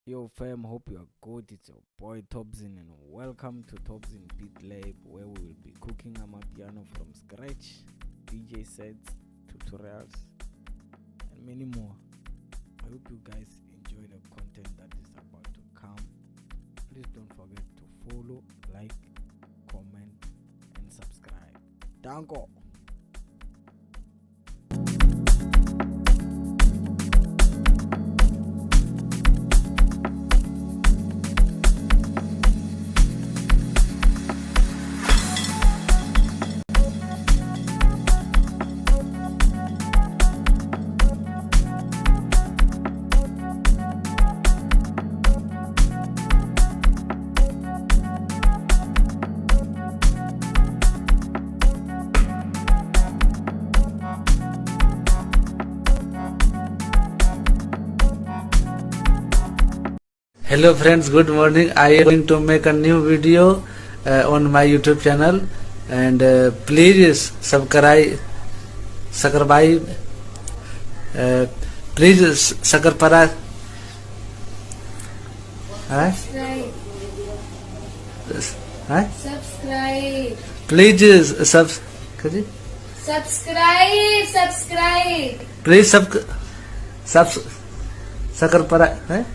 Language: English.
Yo fam, hope you are good. It's your boy Topzin and welcome to Topzin Beat Lab, where we will be cooking amapiano from scratch, DJ sets, tutorials and many more. I hope you guys enjoy the content that is about to come. Please don't forget to follow, like, comment and subscribe. Danko. Hello friends, good morning. I am going to make a new video on my YouTube channel, and please subscribe. Please subscribe. Subscribe. Please Subscribe. please subscribe.